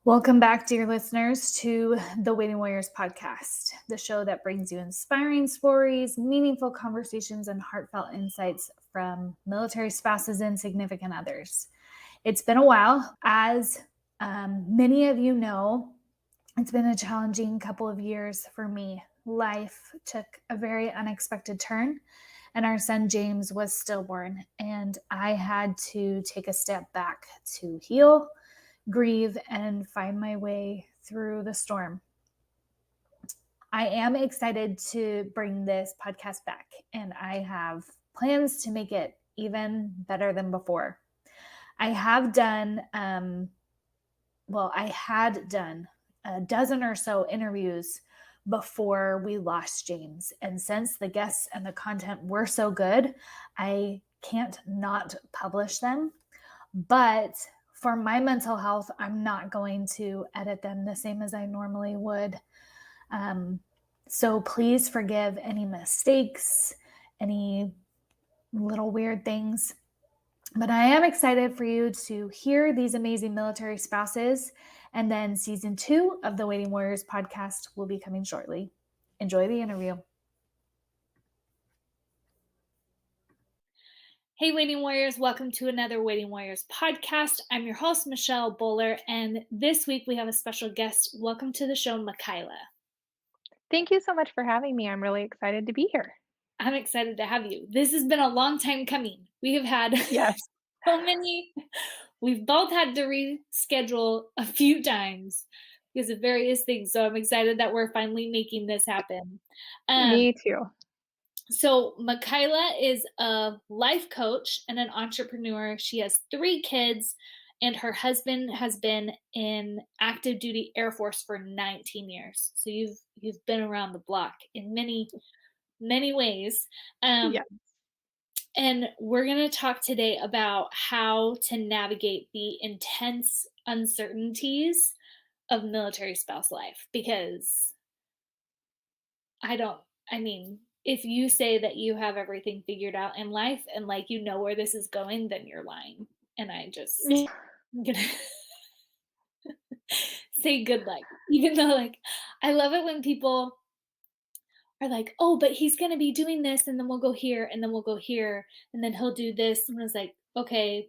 Welcome back, dear listeners, to the Waiting Warriors podcast, the show that brings you inspiring stories, meaningful conversations, and heartfelt insights from military spouses and significant others. It's been a while. As many of you know, it's been a challenging couple of years for me. Life took a very unexpected turn, and our son James was stillborn, and I had to take a step back to heal, grieve, and find my way through the storm. I am excited to bring this podcast back, and I have plans to make it even better than before. I have done, I had done a dozen or so interviews before we lost James. And since the guests and the content were so good, I can't not publish them. But for my mental health, I'm not going to edit them the same as I normally would. So please forgive any mistakes, any little weird things. But I am excited for you to hear these amazing military spouses. And then season 2 of the Waiting Warriors podcast will be coming shortly. Enjoy the interview. Hey, Waiting Warriors. Welcome to another Waiting Warriors podcast. I'm your host, Michelle Bowler, and this week we have a special guest. Welcome to the show, Michaela. Thank you so much for having me. I'm really excited to be here. I'm excited to have you. This has been a long time coming. We have had so many. We've both had to reschedule a few times because of various things. So I'm excited that we're finally making this happen. Me too. So Michaela is a life coach and an entrepreneur. She has 3 kids, and her husband has been in active duty Air Force for 19 years. So you've been around the block in many ways. Yes. And we're going to talk today about how to navigate the intense uncertainties of military spouse life. Because if you say that you have everything figured out in life and like you know where this is going, then you're lying. And I'm gonna say good luck. Even though I love it when people are like, oh, but he's gonna be doing this, and then we'll go here, and then we'll go here, and then he'll do this. And I was like, okay,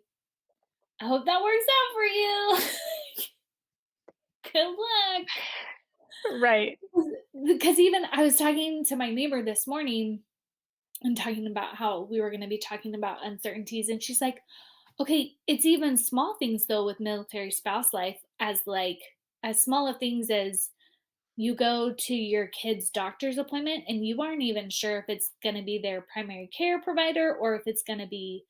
I hope that works out for you. Good luck. Right. Because even I was talking to my neighbor this morning and talking about how we were going to be talking about uncertainties, and she's like, okay, it's even small things though with military spouse life, as small of things as you go to your kid's doctor's appointment and you aren't even sure if it's going to be their primary care provider or if it's going to be,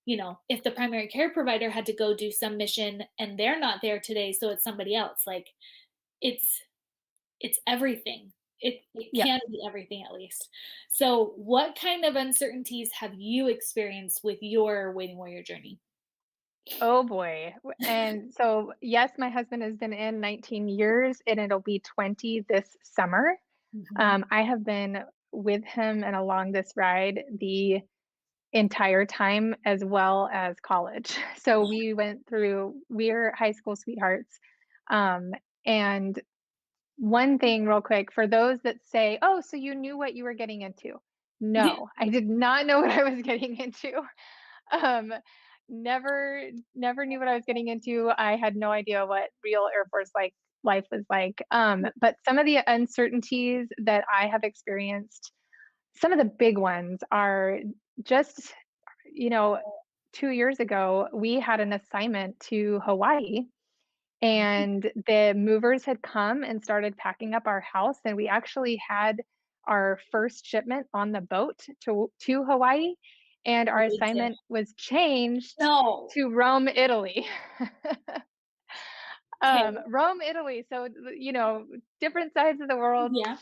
if the primary care provider had to go do some mission and they're not there today, so it's somebody else. Like it's everything. It can be everything, at least. So what kind of uncertainties have you experienced with your Waiting Warrior journey? Oh boy. And so, yes, my husband has been in 19 years and it'll be 20 this summer. Mm-hmm. I have been with him and along this ride the entire time as well as college. So we're high school sweethearts. And one thing real quick for those that say, oh, so you knew what you were getting into. No, I did not know what I was getting into. Um, never knew what I was getting into. I had no idea what real Air Force life was like. But some of the uncertainties that I have experienced, some of the big ones are just, 2 years ago, we had an assignment to Hawaii and the movers had come and started packing up our house, and we actually had our first shipment on the boat to Hawaii, and our assignment was changed to Rome, Italy. Rome, Italy. So, different sides of the world. Yeah.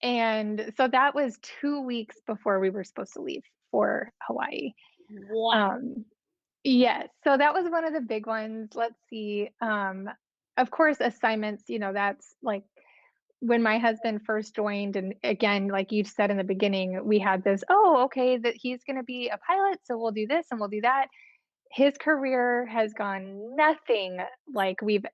And so that was 2 weeks before we were supposed to leave for Hawaii. Wow. Yes. So that was one of the big ones. Let's see. Of course, assignments, that's like when my husband first joined. And again, like you said in the beginning, we had this, oh, okay, that he's going to be a pilot. So we'll do this and we'll do that. his career has gone nothing like we've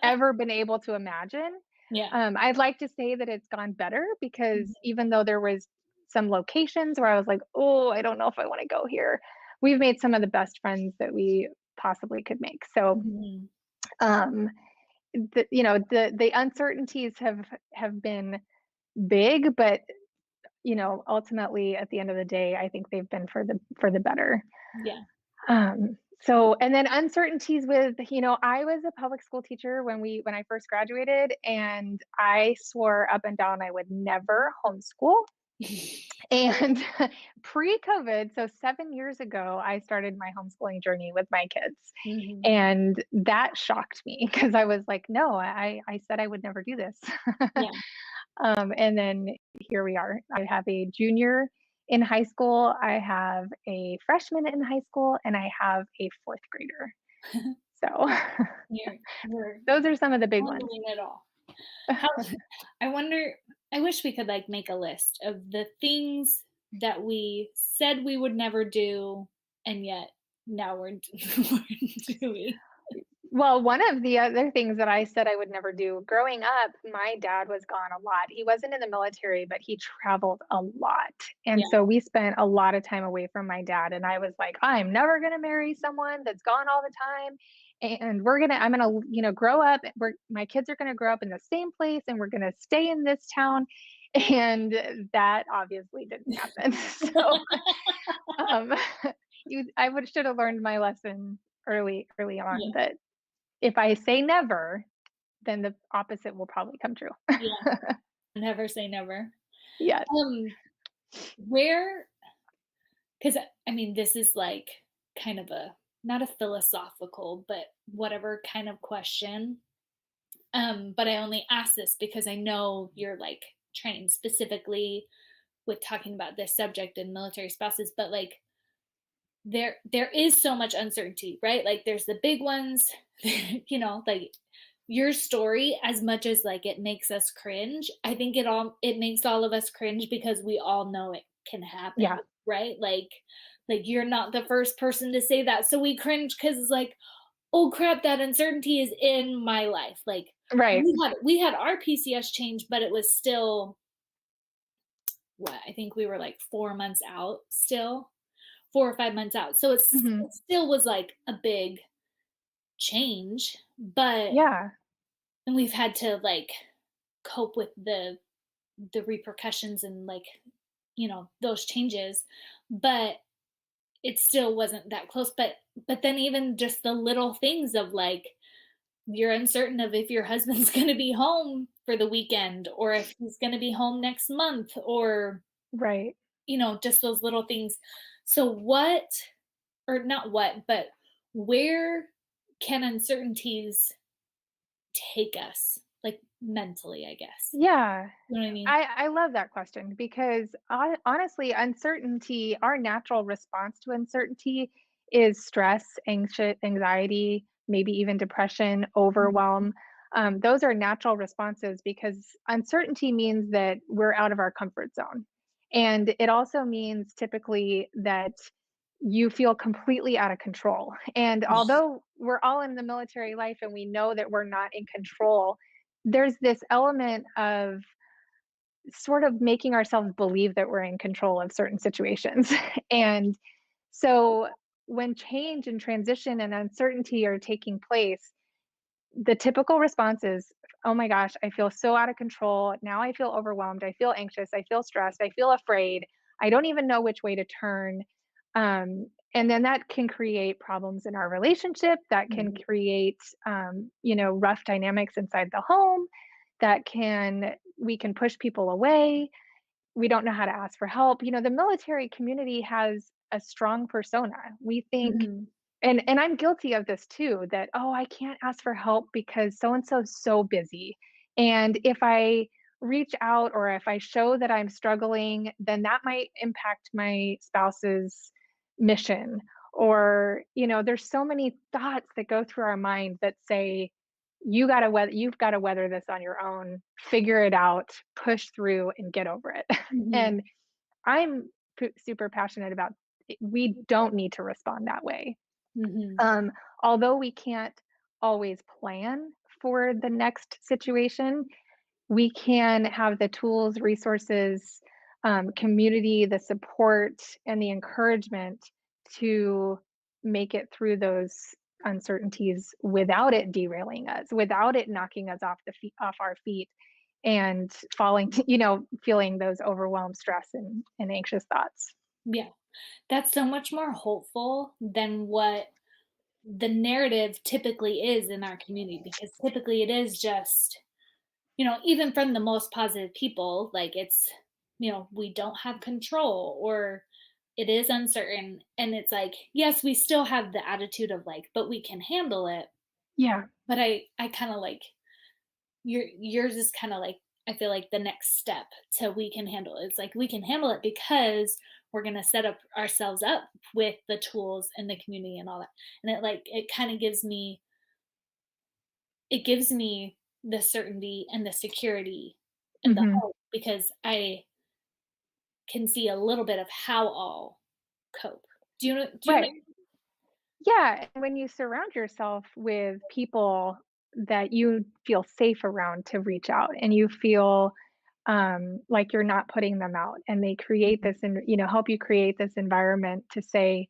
ever been able to imagine. Yeah. I'd like to say that it's gone better because Mhm. even though there was some locations where I was like, "Oh, I don't know if I wanna go here," we've made some of the best friends that we possibly could make. So, Mhm. um, the uncertainties have been big, but, ultimately, at the end of the day, I think they've been for the better. Yeah. And then uncertainties with, I was a public school teacher when I first graduated, and I swore up and down I would never homeschool. And pre-COVID, so 7 years ago, I started my homeschooling journey with my kids. Mhm. And that shocked me because I was like, no, I said I would never do this. Yeah. And then here we are. I have a junior in high school, I have a freshman in high school, and I have a fourth grader. So You're those are some of the big ones. handling it all. How I wonder I wish we could, like, make a list of the things that we said we would never do, and yet now we're we're doing. Well, one of the other things that I said I would never do growing up, my dad was gone a lot. He wasn't in the military, but he traveled a lot. And Yeah. so we spent a lot of time away from my dad. And I was like, I'm never going to marry someone that's gone all the time. And I'm going to, grow up. My kids are going to grow up in the same place and we're going to stay in this town. And that obviously didn't happen. So um, should have learned my lesson early on Yeah, that if I say never, then the opposite will probably come true. yeah. Never say never. Yes. Um, where 'Cause, I mean, this is, like, kind of a not a philosophical, but whatever kind of question. But I only ask this because I know you're, like, trained specifically with talking about this subject in military spouses, but, like, there is so much uncertainty, right? Like, there's the big ones, like, your story, as much as, like, it makes us cringe, I think it makes all of us cringe because we all know it can happen, Yeah. right? Like, you're not the first person to say that, so we cringe because it's like, "Oh, crap, that uncertainty is in my life." Like, Right. we had our PCS change, but it was still what? I think we were, like, 4 months out still, 4 or 5 months out. So Mhm. it still was, like, a big change, but Yeah. and we've had to, like, cope with the repercussions and, like, those changes, but it still wasn't that close, but then even just the little things of, like, you're uncertain of if your husband's gonna be home for the weekend or if he's gonna be home next month or, Right. just those little things. So what or not what, but where can uncertainties take us? Like, mentally, I guess. Yeah. You know what I mean? I love that question because honestly, uncertainty, our natural response to uncertainty is stress, anxiety, maybe even depression, Mhm, overwhelm. Those are natural responses because uncertainty means that we're out of our comfort zone. And it also means typically that you feel completely out of control. And although we're all in the military life and we know that we're not in control, there's this element of sort of making ourselves believe that we're in control of certain situations. And so when change and transition and uncertainty are taking place, the typical response is, oh my gosh, I feel so out of control. Now I feel overwhelmed. I feel anxious. I feel stressed. I feel afraid. I don't even know which way to turn. And then that can create problems in our relationship. That can mhm, create, rough dynamics inside the home. We can push people away. We don't know how to ask for help. The military community has a strong persona. We think mhm, and I'm guilty of this too, that, "Oh, I can't ask for help because so and so is so busy. And if I reach out or if I show that I'm struggling, then that might impact my spouse's mission." Or, there's so many thoughts that go through our mind that say, you've gotta weather this on your own, figure it out, push through and get over it." mhm. And I'm super passionate about we don't need to respond that way. Hmm. Um, Although we can't always plan for the next situation, we can have the tools, resources, community, the support, and the encouragement to make it through those uncertainties without it derailing us, without it knocking us off our feet, and falling, feeling those overwhelmed, stress, and anxious thoughts. Yeah. That's so much more hopeful than what the narrative typically is in our community, because typically it is just, even from the most positive people, like it's, we don't have control, or it is uncertain. And it's like, yes, we still have the attitude of like, but we can handle it. Yeah. But I kind of like yours is kind of like, I feel like the next step to we can handle it. It's like we can handle it because we're gonna set up ourselves up with the tools and the community and all that. And it kind of gives me the certainty and the security and the Hmm. hope, because I can see a little bit of how I'll cope. Do you know? Right. Yeah, and when you surround yourself with people that you feel safe around to reach out, and you feel like you're not putting them out, and they create Mhm. this and help you create this environment to say,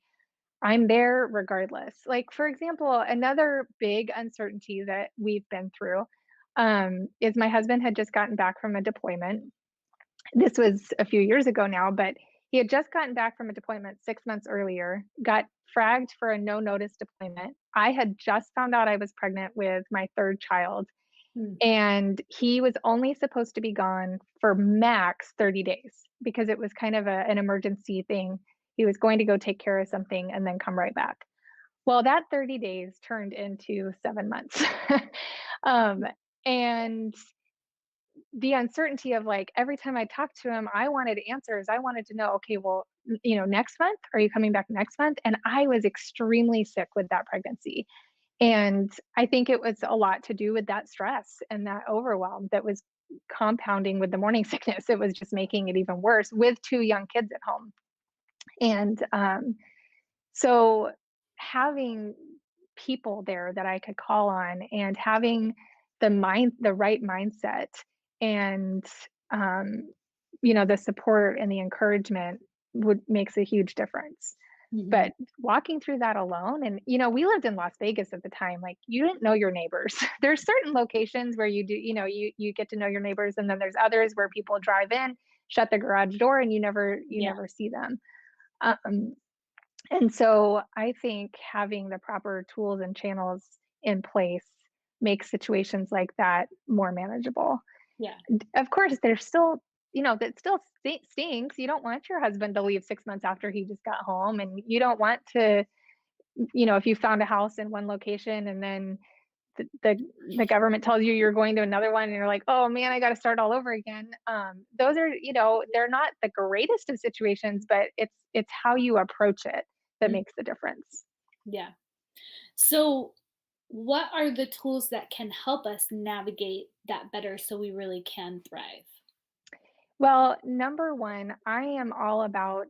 I'm there regardless. Like, for example, another big uncertainty that we've been through is my husband had just gotten back from a deployment. This was a few years ago now, but he had just gotten back from a deployment 6 months earlier, got fragged for a no notice deployment. I had just found out I was pregnant with my third child, Mm. and he was only supposed to be gone for max 30 days because it was kind of an emergency thing. He was going to go take care of something and then come right back. Well, that 30 days turned into 7 months. um, and the uncertainty of, like, every time I talked to him, I wanted answers. I wanted to know, okay, well, next month, are you coming back next month? And I was extremely sick with that pregnancy. And I think it was a lot to do with that stress and that overwhelm that was compounding with the morning sickness. It was just making it even worse with two young kids at home. And so having people there that I could call on, and having the right mindset, and um, the support and the encouragement would makes a huge difference. Mhm. But walking through that alone, and we lived in Las Vegas at the time, like, you didn't know your neighbors. There's certain locations where you do, you get to know your neighbors, and then there's others where people drive in, shut the garage door, and you Yeah. never see them. Um, and so I think having the proper tools and channels in place makes situations like that more manageable. Yeah. Of course, there's still, that still stinks. You don't want your husband to leave 6 months after he just got home. And you don't want to, if you found a house in one location, and then the government tells you you're going to another one, and you're like, oh man, I got to start all over again. Those are, they're not the greatest of situations, but it's how you approach it that Mm. makes the difference. Yeah. So, what are the tools that can help us navigate that better so we really can thrive? Well, number one, I am all about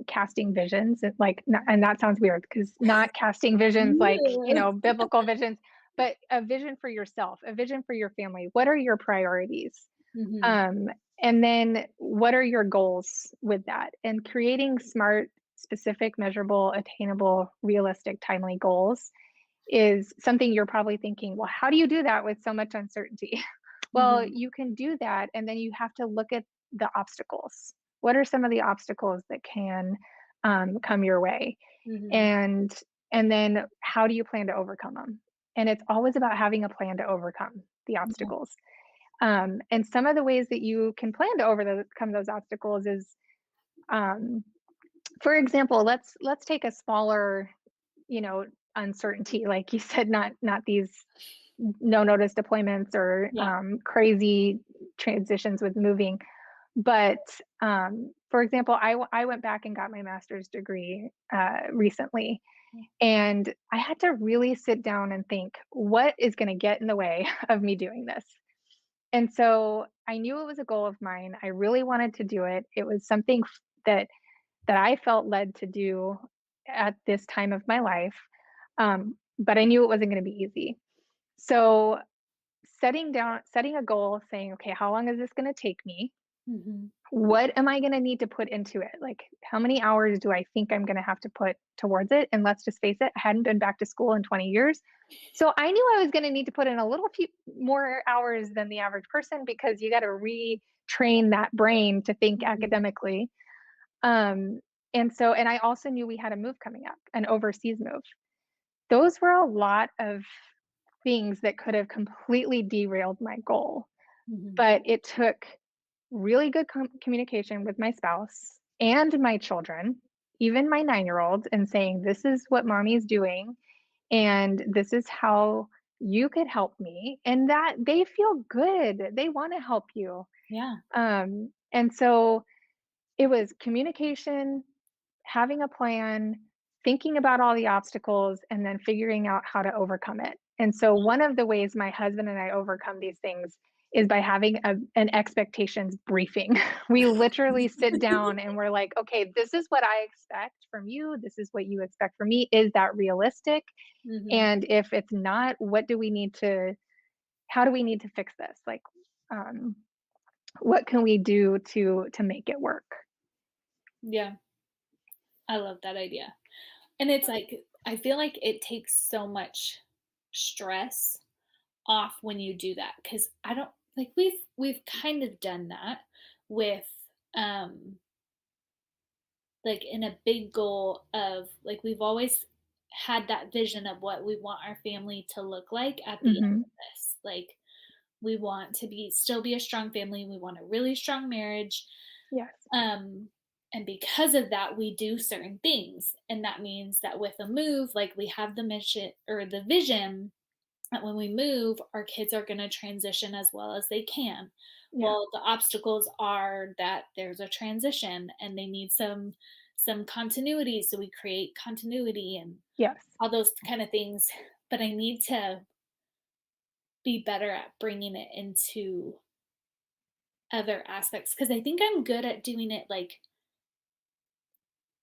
casting visions. And that sounds weird, because not casting visions like, Yeah. biblical visions, but a vision for yourself, a vision for your family. What are your priorities? Mhm. Um, and then what are your goals with that? And creating smart, specific, measurable, attainable, realistic, timely goals is something you're probably thinking, well, how do you do that with so much uncertainty? Well, Mhm. you can do that. And then you have to look at the obstacles. What are some of the obstacles that can come your way? Mhm. And and then how do you plan to overcome them? And it's always about having a plan to overcome the Yeah. obstacles. And some of the ways that you can plan to overcome those obstacles is, um, for example, let's take a smaller, you know, uncertainty, like you said, not these no notice deployments or Yeah. crazy transitions with moving. But for example, I went back and got my master's degree recently, and I had to really sit down and think, what is going to get in the way of me doing this? And so I knew it was a goal of mine. I really wanted to do it. It was something that I felt led to do. at this time of my life. But I knew it wasn't going to be easy. So setting a goal, saying, okay, how long is this going to take me? Mhm. What am I going to need to put into it? Like, how many hours do I think I'm going to have to put towards it? And let's just face it, I hadn't been back to school in 20 years. So I knew I was going to need to put in a little few more hours than the average person, because you got to retrain that brain to think Mhm. academically. Um, and I also knew we had a move coming up, an overseas move. Those were a lot of things that could have completely derailed my goal. Mhm. But it took really good communication with my spouse and my children, even my 9-year-old, and saying, this is what mommy's doing, and this is how you could help me. And that they feel good. They want to help you. Yeah. And so it was communication, having a plan, thinking about all the obstacles, and then figuring out how to overcome it. And so one of the ways my husband and I overcome these things is by having an expectations briefing. We literally sit down and we're like, okay, this is what I expect from you. This is what you expect from me. Is that realistic? Mhm. And if it's not, how do we need to fix this? Like, um, what can we do to make it work? Yeah. I love that idea. And it's like I feel like it takes so much stress off when you do that, cuz I don't like we've kind of done that with um like in a big goal of like we've always had that vision of what we want our family to look like at the end Hmm. of this. Like we want to be still be a strong family, we want a really strong marriage. Yes. Um and because of that we do certain things, and that means that with a move, like we have the mission or the vision that when we move, our kids are going to transition as well as they can. Yeah. Well, the obstacles are that there's a transition and they need some continuity, so we create continuity and Yes. all those kind of things. But I need to be better at bringing it into other aspects because I think I'm good at doing it like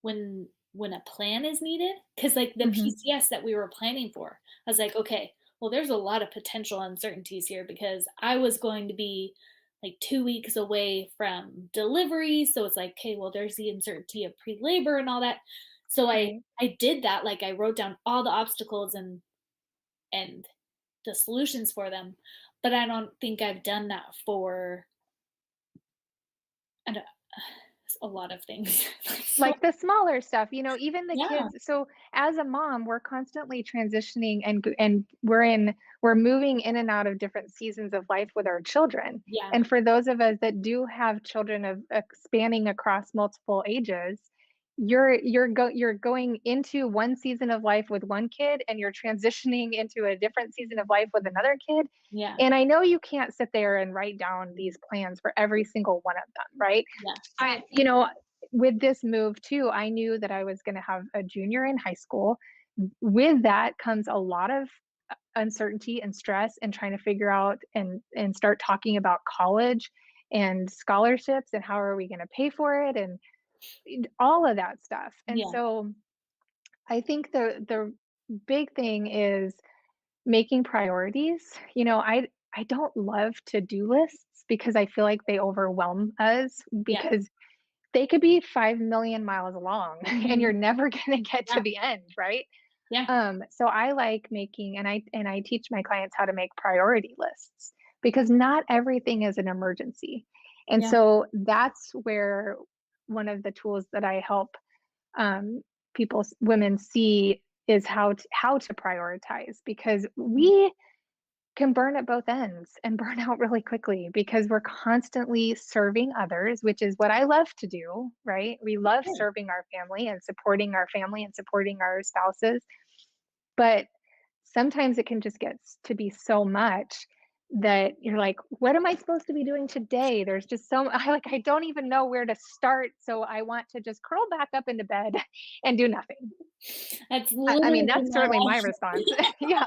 when a plan is needed, because like the Mhm. PCS that we were planning for, I was like, okay, well there's a lot of potential uncertainties here because I was going to be like 2 weeks away from delivery, so it's like, okay, well there's the uncertainty of pre-labor and all that. So Right. I did that, like I wrote down all the obstacles and the solutions for them, but I don't think I've done that for I don't, a lot of things. So Like the smaller stuff, even the yeah, kids. So as a mom, we're constantly transitioning, and we're moving in and out of different seasons of life with our children. yeah, And for those of us that do have children of spanning across multiple ages, you're going into one season of life with one kid, and you're transitioning into a different season of life with another kid. yeah, And I know you can't sit there and write down these plans for every single one of them, right? yeah, But with this move too, I knew that I was going to have a junior in high school. With that comes a lot of uncertainty and stress, and trying to figure out and start talking about college and scholarships, and how are we going to pay for it, and all of that stuff. And yeah, so I think the big thing is making priorities. I don't love to-do lists, because I feel like they overwhelm us, yeah. because they could be 5 million miles long and Mhm. you're never going to get to Yeah, the end, right? yeah, So I like making, and I teach my clients how to make priority lists, because not everything is an emergency. And yeah, so that's where one of the tools that I help um, women see, is how to prioritize, because mhm, we can burn at both ends and burn out really quickly, because we're constantly serving others, which is what I love to do, right? We love sure. serving our family and supporting our spouses. But sometimes it can just get to be so much that you're like, what am I supposed to be doing today? There's just I don't even know where to start. So I want to just curl back up into bed and do nothing. That's I mean, literally that's my certainly my life. response. Yeah.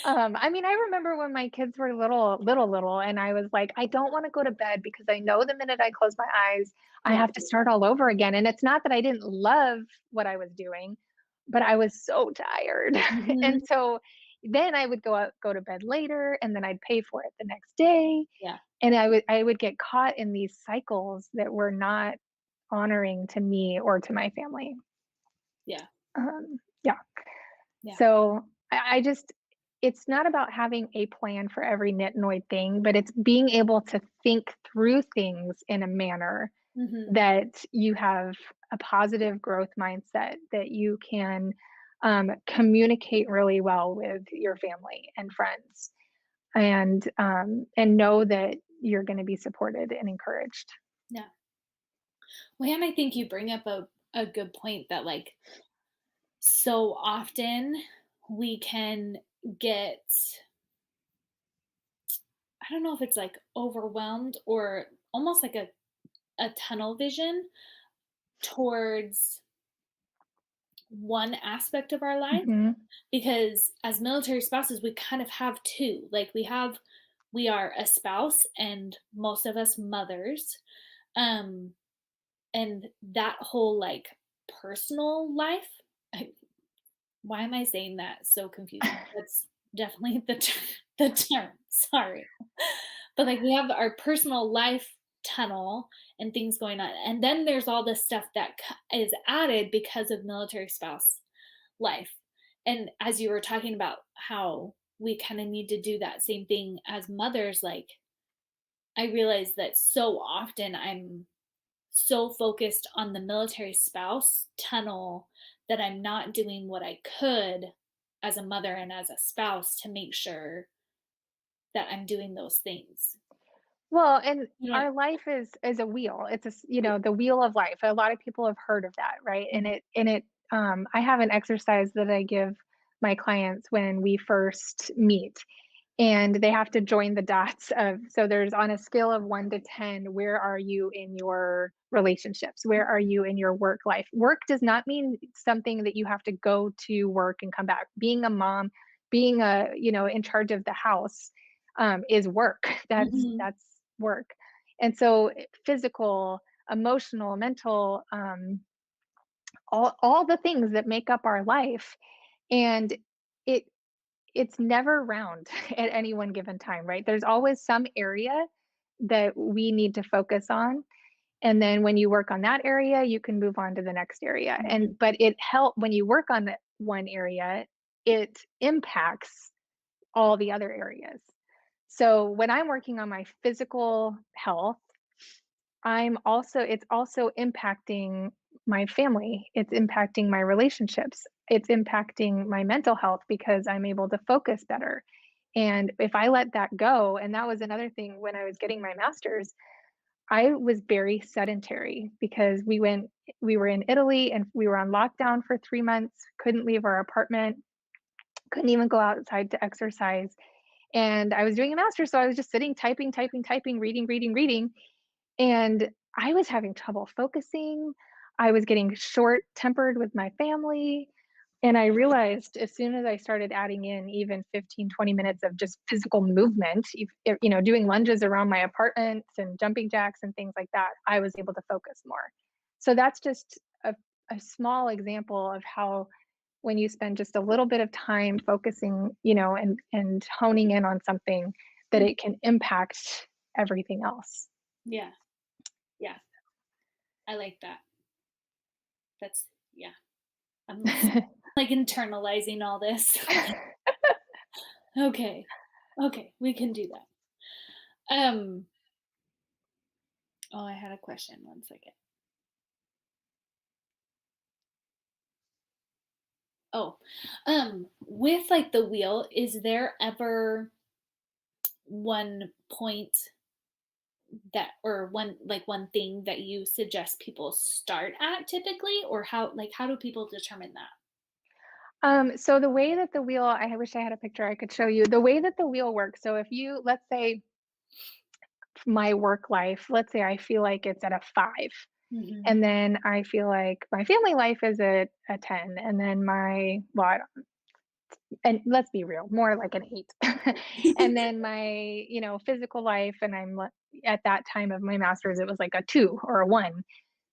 I mean, I remember when my kids were little, and I was like, I don't want to go to bed because I know the minute I close my eyes, I Yeah. have to start all over again. And it's not that I didn't love what I was doing, but I was so tired. And Mhm. so then I would go to bed later, and then I'd pay for it the next day. Yeah. And I would get caught in these cycles that were not honoring to me or to my family. Yeah. Yeah. Yeah. So I just, it's not about having a plan for every nitnoid thing, but it's being able to think through things in a manner Mhm. that you have a positive growth mindset, that you can communicate really well with your family and friends, and know that you're going to be supported and encouraged. Yeah. Well, and I think you bring up a good point that like so often we can get, I don't know if it's like overwhelmed or almost like a tunnel vision towards one aspect of our life, Hmm. because as military spouses we kind of have two, like we are a spouse and most of us mothers, um and that whole like personal life, why am I saying that so confusing? That's definitely the term. Sorry. But like we have our personal life tunnel and things going on. And then there's all this stuff that is added because of military spouse life. And as you were talking about how we kind of need to do that same thing as mothers, like I realize that so often I'm so focused on the military spouse tunnel that I'm not doing what I could as a mother and as a spouse to make sure that I'm doing those things. Well, and You know what? our life is a wheel. It's the wheel of life. A lot of people have heard of that, right? I have an exercise that I give my clients when we first meet, and they have to join the dots of, so there's, on a scale of 1 to 10, where are you in your relationships? Where are you in your work life? Work does not mean something that you have to go to work and come back. Being a mom, being in charge of the house, is work. Mhm. That's work. And so physical, emotional, mental, all the things that make up our life. And it it's never round at any one given time, right? There's always some area that we need to focus on. And then when you work on that area, you can move on to the next area. Mhm. And but it help when you work on that one area, it impacts all the other areas. So when I'm working on my physical health, it's also impacting my family. It's impacting my relationships. It's impacting my mental health because I'm able to focus better. And if I let that go, and that was another thing when I was getting my master's, I was very sedentary because we were in Italy and we were on lockdown for 3 months, couldn't leave our apartment, couldn't even go outside to exercise. And I was doing a master's, so I was just sitting, typing, typing, typing, reading, reading, reading, and I was having trouble focusing. I was getting short-tempered with my family, and I realized as soon as I started adding in even 15, 20 minutes of just physical movement, doing lunges around my apartment and jumping jacks and things like that, I was able to focus more. So that's just a small example of how, when you spend just a little bit of time focusing, and honing in on something, that Mm. it can impact everything else. Yeah. Yeah. I like that. That's, yeah. I'm like internalizing all this. Okay. Okay. We can do that. Um, oh, I had a question. One second. Oh, with like the wheel, is there ever one point that, or one, like one thing that you suggest people start at typically, or how do people determine that? So the way that the wheel, I wish I had a picture I could show you. The way that the wheel works, so if you, let's say my work life, let's say I feel like it's at a 5, Hmm. and then I feel like my family life is at a 10, and then and let's be real, more like an 8. And then my, physical life, and at that time of my master's, it was like a 2 or a 1.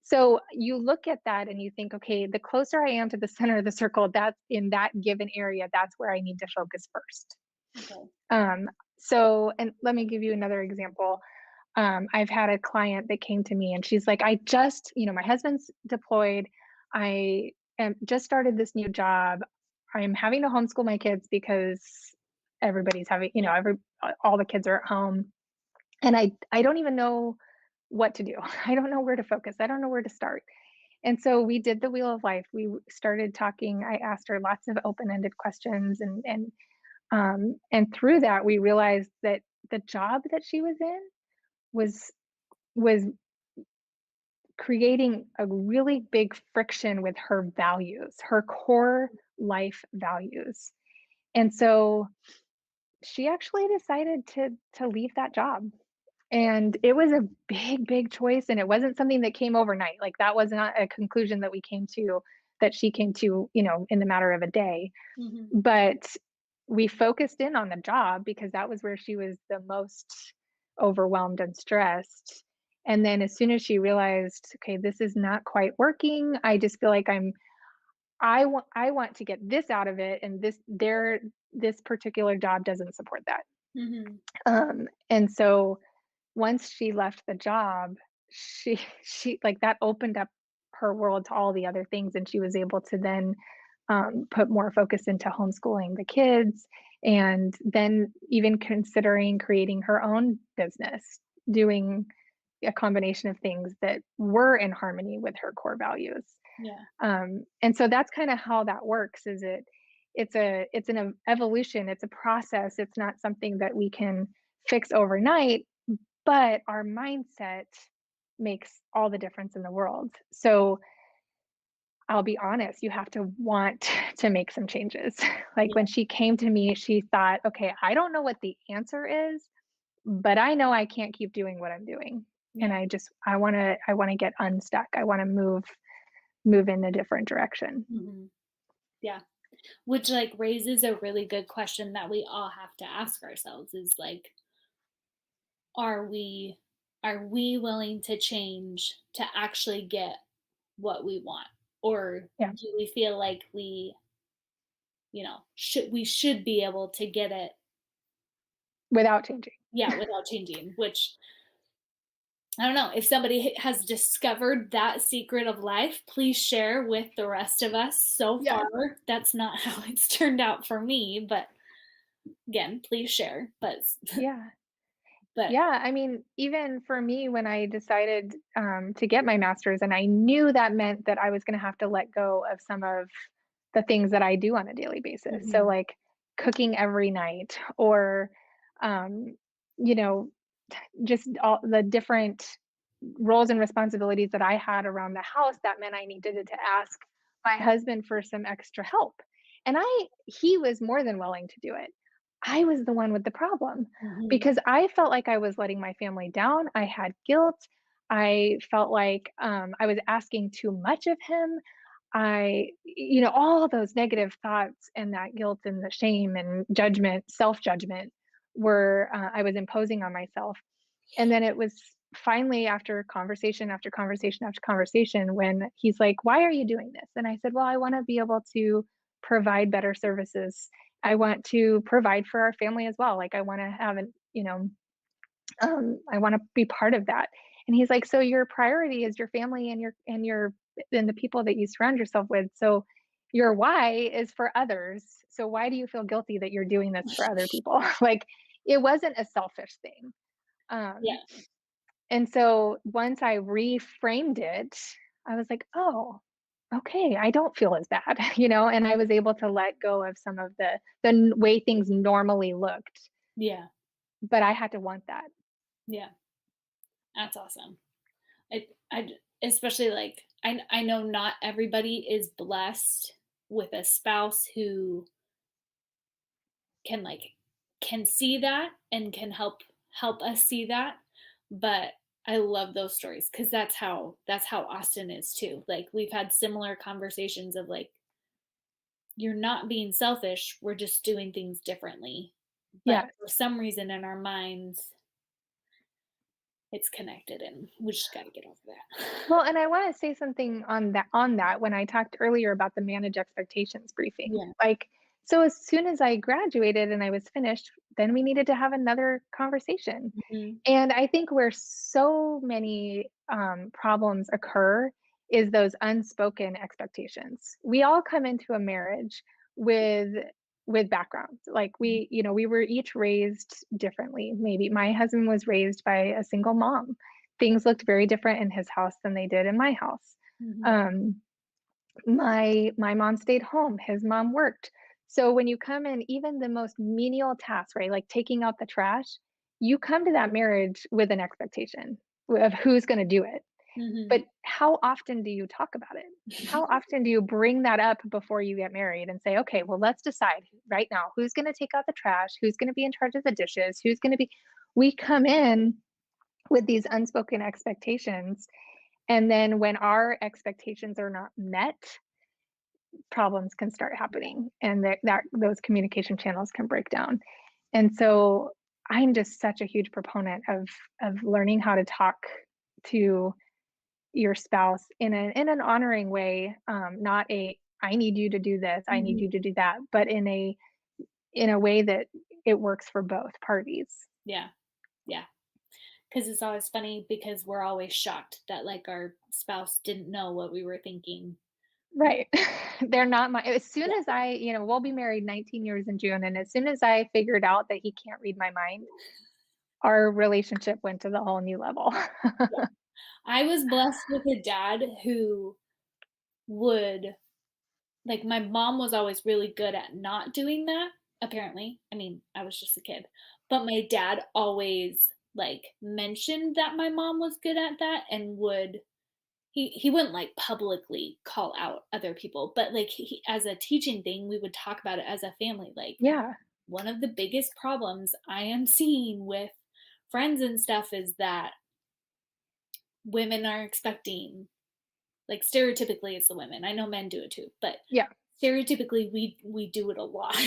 So you look at that and you think, okay, the closer I am to the center of the circle, that's in that given area, that's where I need to focus first. Okay. Um, so, and let me give you another example. I've had a client that came to me and she's like, my husband's deployed. I am just started this new job. I'm having to homeschool my kids because everybody's having, all the kids are at home. And I don't even know what to do. I don't know where to focus. I don't know where to start. And so we did the wheel of life. We started talking. I asked her lots of open-ended questions, and through that we realized that the job that she was in was was creating a really big friction with her values, her core life values. And so she actually decided to leave that job. And it was a big, big choice, and it wasn't something that came overnight. Like, that was not a conclusion that she came to, in the matter of a day. Mhm. But we focused in on the job because that was where she was the most overwhelmed and stressed. And then as soon as she realized, okay, this is not quite working, I just feel like I want to get this out of it, and this particular job doesn't support that. Mhm. And so once she left the job, she like that opened up her world to all the other things, and she was able to then put more focus into homeschooling the kids, and then even considering creating her own business, doing a combination of things that were in harmony with her core values. Yeah. And so that's kind of how that works. It's an evolution. It's a process. It's not something that we can fix overnight, but our mindset makes all the difference in the world. So I'll be honest, you have to want to make some changes. Like, when Yeah. she came to me, she thought, okay, I don't know what the answer is, but I know I can't keep doing what I'm doing. And Yeah. I want to get unstuck. I want to move in a different direction. Mhm. Yeah. Which like raises a really good question that we all have to ask ourselves is like, are we are we willing to change to actually get what we want? Or Yeah, do we feel like we should be able to get it, without changing. yeah, without changing, which I don't know. If somebody has discovered that secret of life, please share with the rest of us. So Yes. far, that's not how it's turned out for me, but again, please share. Yeah. But Yeah, I mean, even for me, when I decided to get my master's, and I knew that meant that I was going to have to let go of some of the things that I do on a daily basis. So, Mhm. like cooking every night, or, um, you know, just all the different roles and responsibilities that I had around the house, that meant I needed to ask my husband for some extra help. And he was more than willing to do it. I was the one with the problem Mhm. because I felt like I was letting my family down. I had guilt. I felt like I was asking too much of him. All those negative thoughts and that guilt and the shame and judgment, self judgment, I was imposing on myself. And then it was finally, after conversation after conversation after conversation, when he's like, "Why are you doing this?" And I said, "Well, I want to be able to provide better services. I want to provide for our family as well. Like, I want to have I want to be part of that." And he's like, "So your priority is your family and the people that you surround yourself with. So your why is for others. So why do you feel guilty that you're doing this for other people?" Like, it wasn't a selfish thing. Um, Yeah. and so once I reframed it, I was like, "Oh, okay, I don't feel as bad," and I was able to let go of some of the way things normally looked, Yeah. but I had to want that. Yeah. That's awesome. Especially like I know not everybody is blessed with a spouse who can like can see that and can help us see that. But I love those stories because that's how Austin is too. Like we've had similar conversations of like you're not being selfish, we're just doing things differently. But Yes. for some reason in our minds, it's connected and we just got to get over that. Well, and I wanna say something on that when I talked earlier about the manage expectations briefing. Yeah. Like, so as soon as I graduated and I was finished, then we needed to have another conversation. Mhm. And I think where so many, problems occur is those unspoken expectations. We all come into a marriage with backgrounds. Like we were each raised differently. Maybe my husband was raised by a single mom. Things looked very different in his house than they did in my house. Mhm. Um, my mom stayed home, his mom worked. So when you come in, even the most menial tasks, right, like taking out the trash, you come to that marriage with an expectation of who's gonna do it. Mhm. But how often do you talk about it? How often do you bring that up before you get married and say, "Okay, well, let's decide right now who's gonna take out the trash, who's gonna be in charge of the dishes, who's gonna be." We come in with these unspoken expectations, and then when our expectations are not met, problems can start happening and that those communication channels can break down. And so I'm just such a huge proponent of learning how to talk to your spouse in an honoring way, not a I need you to do this, I need Mhm. you to do that, but in a way that it works for both parties. Yeah. Yeah. Because it's always funny because we're always shocked that like our spouse didn't know what we were thinking. Right. They're not my as soon Yeah. as we'll be married 19 years in June, and as soon as I figured out that he can't read my mind, our relationship went to the whole new level. Yeah. I was blessed with a dad who would like my mom was always really good at not doing that, apparently. I mean, I was just a kid. But my dad always like mentioned that my mom was good at that and would he wouldn't like publicly call out other people, but like as a teaching thing, we would talk about it as a family. Like Yeah. one of the biggest problems I am seeing with friends and stuff is that women are expecting like stereotypically it's the women. I know men do it too, but Yeah. stereotypically we do it a lot.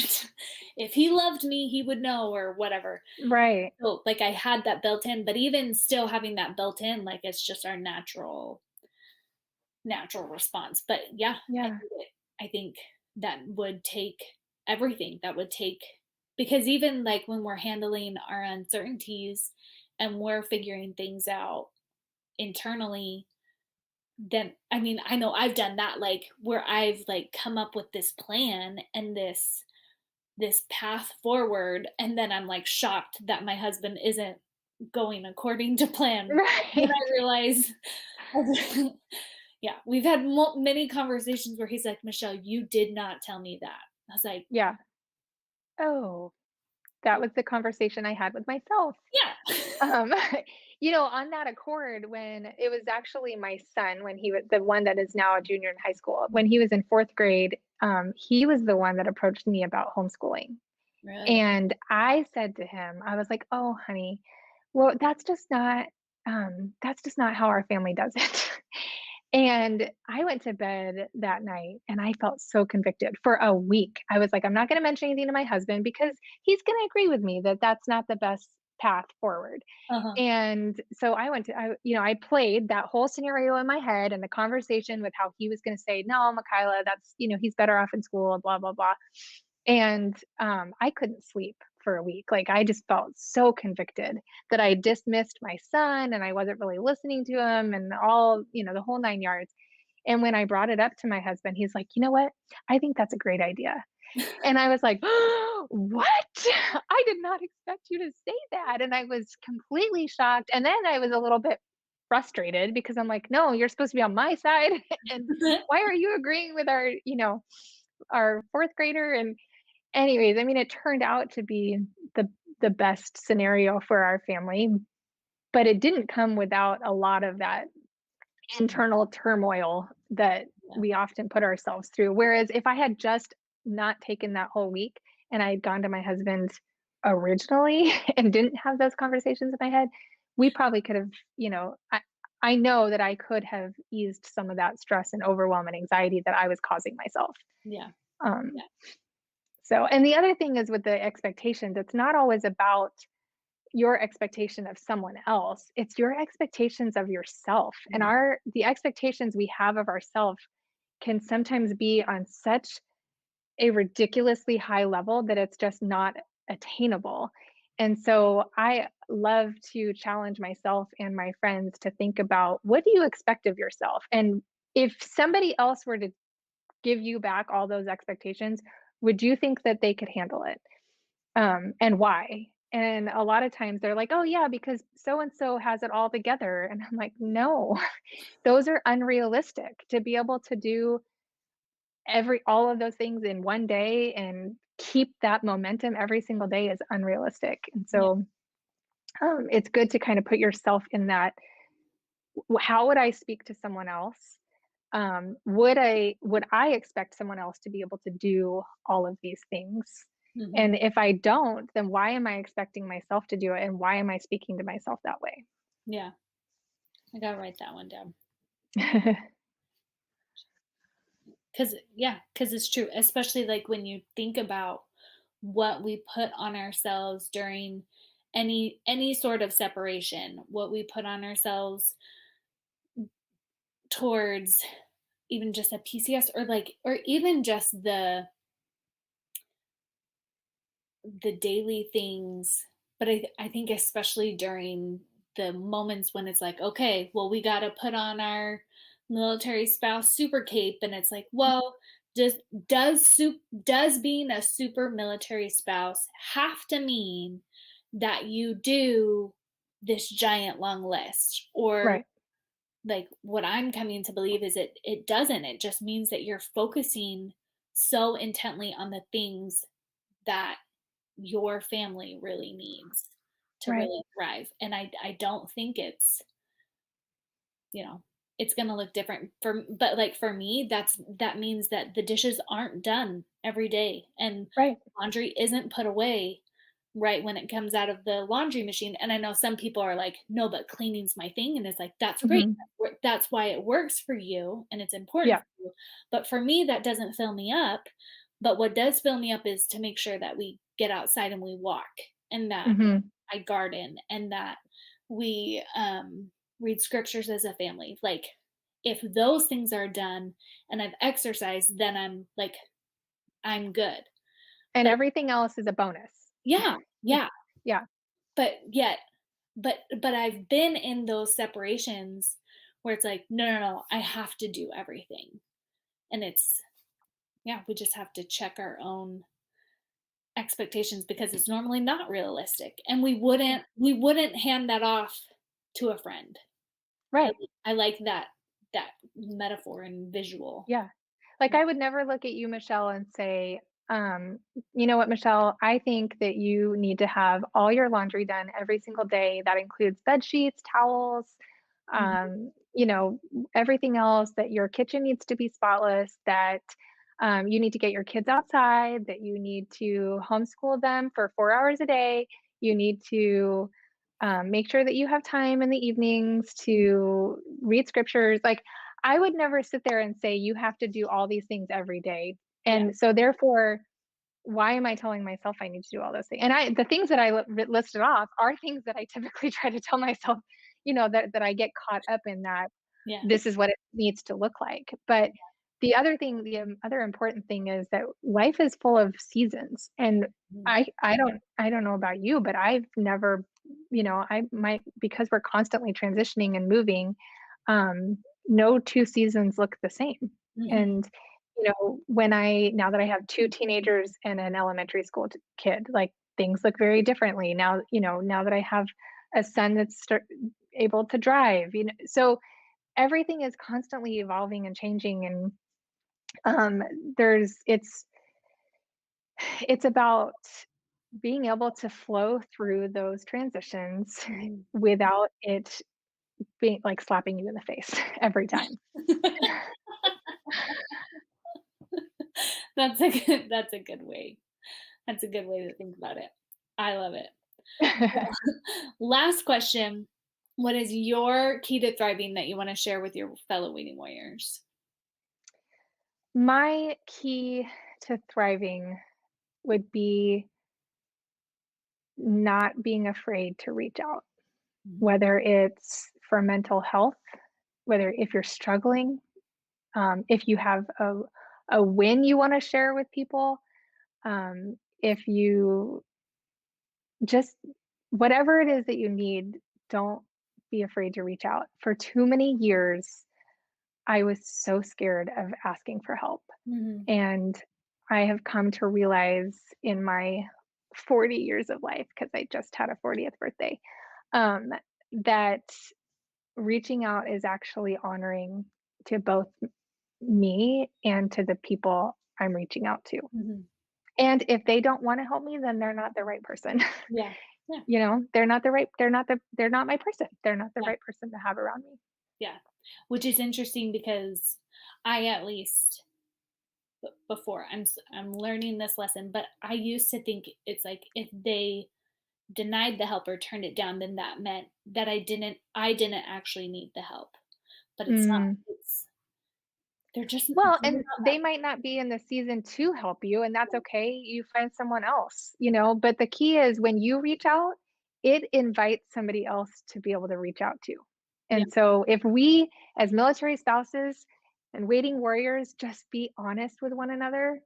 If he loved me, he would know or whatever. Right. So like I had that built in, but even still having that built in, like it's just our natural response. But yeah, Yeah. I think that would take everything. That would take because even like when we're handling our uncertainties and we're figuring things out internally, then I mean, I know I've done that like where I've like come up with this plan and this path forward and then I'm like shocked that my husband isn't going according to plan. Then Right. I realize yeah, we've had many conversations where he's like, "Michelle, you did not tell me that." I was like, Yeah. Oh, that was the conversation I had with myself. "Yeah." Um, on that accord, when it was actually my son, when he was the one that is now a junior in high school, when he was in fourth grade, he was the one that approached me about homeschooling. Really? And I said to him, I was like, "Oh, honey, well, that's just not how our family does it." And I went to bed that night and I felt so convicted for a week. I was like, "I'm not going to mention anything to my husband because he's going to agree with me that that's not the best path forward." Uh-huh. And so I played that whole scenario in my head and the conversation with how he was going to say, "No, Michaela, he's better off in school, blah, blah, blah." And I couldn't sleep for a week. Like I just felt so convicted that I dismissed my son and I wasn't really listening to him and the whole 9 yards. And when I brought it up to my husband, he's like, "You know what? I think that's a great idea." And I was like, "What? I did not expect you to say that." And I was completely shocked. And then I was a little bit frustrated because I'm like, "No, you're supposed to be on my side." And why are you agreeing with our fourth grader? And anyways, I mean, it turned out to be the the best scenario for our family, but it didn't come without a lot of that internal turmoil that Yeah. we often put ourselves through. Whereas if I had just not taken that whole week and I had gone to my husband originally and didn't have those conversations in my head, we probably could have, I know that I could have eased some of that stress and overwhelm and anxiety that I was causing myself. Yeah. Um, Yeah. so, and the other thing is with the expectations, it's not always about your expectation of someone else. It's your expectations of yourself. And Mm. the expectations we have of ourselves can sometimes be on such a ridiculously high level that it's just not attainable. And so I love to challenge myself and my friends to think about, what do you expect of yourself? And if somebody else were to give you back all those expectations, would you think that they could handle it? And why? And a lot of times they're like, "Oh yeah, because so and so has it all together." And I'm like, "No, those are unrealistic. To be able to do every all of those things in one day and keep that momentum every single day is unrealistic." And Yeah. so it's good to kind of put yourself in that. How would I speak to someone else? Would I expect someone else to be able to do all of these things? Hmm. And if I don't, then why am I expecting myself to do it? And why am I speaking to myself that way? Yeah. I gotta write that one down. Cause it's true, especially like when you think about what we put on ourselves during any sort of separation, what we put on ourselves towards even just a PCS, or like, or even just the daily things. But I think especially during the moments when it's like, okay, well, we got to put on our military spouse super cape, and it's like, well, does does being a super military spouse have to mean that you do this giant long list? Or Right, like, what I'm coming to believe is it doesn't. It just means that you're focusing so intently on the things that your family really needs to right, really thrive. And I don't think it's, you know, it's going to look different for, but like for me, that means that the dishes aren't done every day, and right. laundry isn't put away right when it comes out of the laundry machine. And I know some people are like, no, but cleaning's my thing. And it's like, that's great. Hmm. That's why it works for you and it's important Yeah. for you. But for me, that doesn't fill me up. But what does fill me up is to make sure that we get outside and we walk, and that Hmm. I garden, and that we read scriptures as a family. Like, if those things are done and I've exercised, then I'm like, I'm good. And But everything else is a bonus. yeah, yeah. Yeah. But yet, but I've been in those separations where it's like, no, no, no, I have to do everything. And it's, yeah, we just have to check our own expectations, because it's normally not realistic. And Yeah. we wouldn't hand that off to a friend. I Right. I like that metaphor and visual. Yeah. Like, I would never look at you, Michelle, and say, "You know what, Michelle? I think that you need to have all your laundry done every single day. That includes bed sheets, towels, Mhm, you know, everything else, that your kitchen needs to be spotless, that you need to get your kids outside, that you need to homeschool them for 4 hours a day. You need to make sure that you have time in the evenings mhm, to read scriptures." Like, I would never sit there and say, you have to do all these things every day. yeah, And so, therefore, why am I telling myself I need to do all those things? And the things that I listed off are things that I typically try to tell myself, that I get caught up in, that yeah, this is what it needs to look like. But the other important thing is that life is full of seasons. And mhm, I don't know about you, but I've never, I might, because we're constantly transitioning and moving, no two seasons look the same. mhm, And now that I have two teenagers and an elementary school kid, like, things look very differently now. Now that I have a son that's able to drive, so everything is constantly evolving and changing. And there's it's about being able to flow through those transitions mhm. without it being like slapping you in the face every time. That's a good way. That's a good way to think about it. I love it. Last question. What is your key to thriving that you want to share with your fellow waiting warriors? My key to thriving would be not being afraid to reach out, Mhm. whether it's for mental health, whether if you're struggling, if you have a win you want to share with people, if you just whatever it is that you need, don't be afraid to reach out. For too many years, I was so scared of asking for help. Mhm. And I have come to realize in my 40 years of life, because I just had a 40th birthday, um, that reaching out is actually honoring to both me and to the people I'm reaching out to. Mhm. And if they don't want to help me, then they're not the right person. Yeah. Yeah. You know, they're not my person. They're not the Yeah. right person to have around me. Yeah. Which is interesting because I at least before I'm learning this lesson, but I used to think it's like if they denied the help or turned it down, then that meant that I didn't actually need the help. But it's not. Mm. It's they're just Well, they're and not they that. might not be in the season to help you, and that's okay. You find someone else, you know, but the key is when you reach out, it invites somebody else to be able to reach out to. Yeah. And so if we as military spouses and waiting warriors just be honest with one another,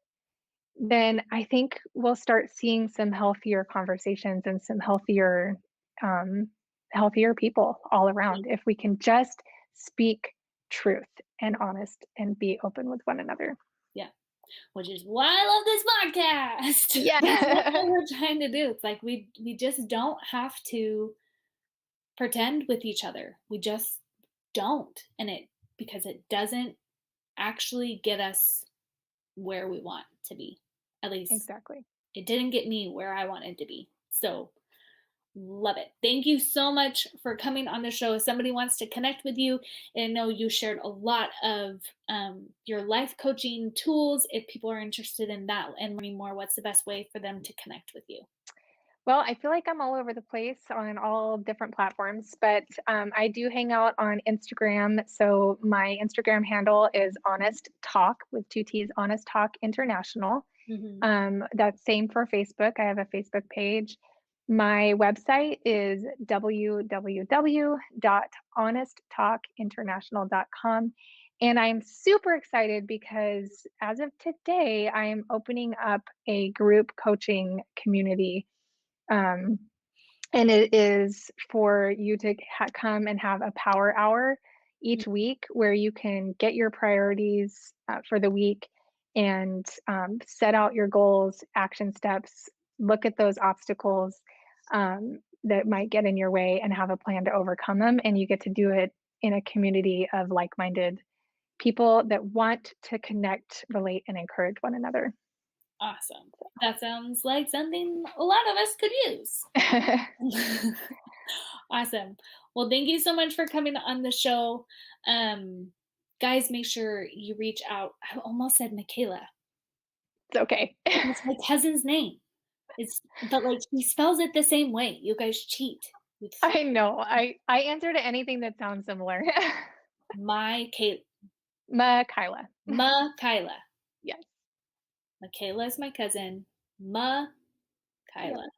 then I think we'll start seeing some healthier conversations and some um, healthier people all around if we can just speak truth and honest and be open with one another. Yeah. Which is why I love this podcast. That's what Yeah. we're trying to do. It's like we just don't have to pretend with each other. We just don't. And it because it doesn't actually get us where we want to be. At least Exactly. it didn't get me where I wanted to be. So love it. Thank you so much for coming on the show. If somebody wants to connect with you, and I know you shared a lot of your life coaching tools. If people are interested in that and learning more, what's the best way for them to connect with you? Well, I feel like I'm all over the place on all different platforms, but I do hang out on Instagram. So my Instagram handle is Honest Talk with two T's, Honest Talk International. Mm-hmm. That's same for Facebook. I have a Facebook page. My website is www.honesttalkinternational.com. And I'm super excited because as of today, I am opening up a group coaching community. Um, and it is for you to come and have a power hour each week where you can get your priorities for the week and set out your goals, action steps, look at those obstacles that might get in your way and have a plan to overcome them. And you get to do it in a community of like minded people that want to connect, relate, and encourage one another. Awesome. That sounds like something a lot of us could use. Awesome. Well, thank you so much for coming on the show. Um, guys, make sure you reach out. I almost said Michaela. It's okay. It's my cousin's name. It's but like he spells it the same way. You guys cheat. It's I know. I answer to anything that sounds similar. my Kate, Michaela. Kyla. Yes. Michaela is my cousin. Ma Yep. Kyla.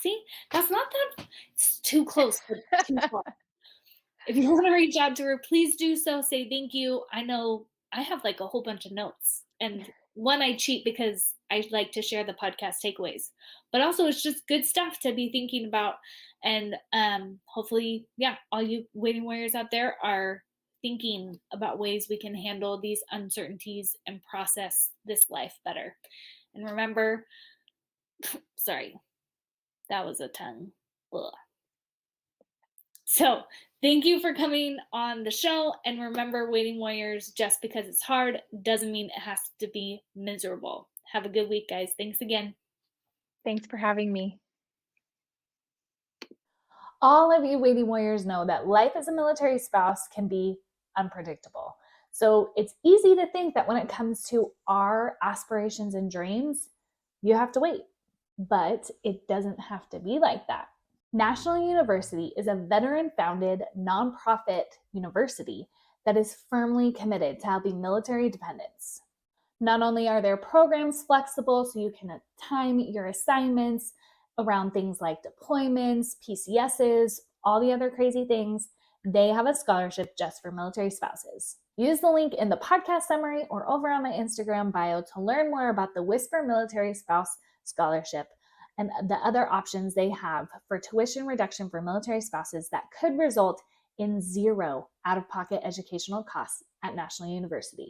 See, that's not that. It's too close, but too far. If you want to reach out to her, please do so. Say thank you. I know I have like a whole bunch of notes. And one, I cheat because I like to share the podcast takeaways. But also, it's just good stuff to be thinking about. And hopefully, yeah, all you waiting warriors out there are thinking about ways we can handle these uncertainties and process this life better. And remember, sorry, that was a tongue. Ugh. So, thank you for coming on the show. And remember, Waiting Warriors, just because it's hard doesn't mean it has to be miserable. Have a good week, guys. Thanks again. Thanks for having me. All of you Waiting Warriors know that life as a military spouse can be unpredictable. So, it's easy to think that when it comes to our aspirations and dreams, you have to wait. But it doesn't have to be like that. National University is a veteran-founded nonprofit university that is firmly committed to helping military dependents. Not only are their programs flexible, so you can time your assignments around things like deployments, PCSs, all the other crazy things, they have a scholarship just for military spouses. Use the link in the podcast summary or over on my Instagram bio to learn more about the Whisper Military Spouse Scholarship and the other options they have for tuition reduction for military spouses that could result in zero out-of-pocket educational costs at National University.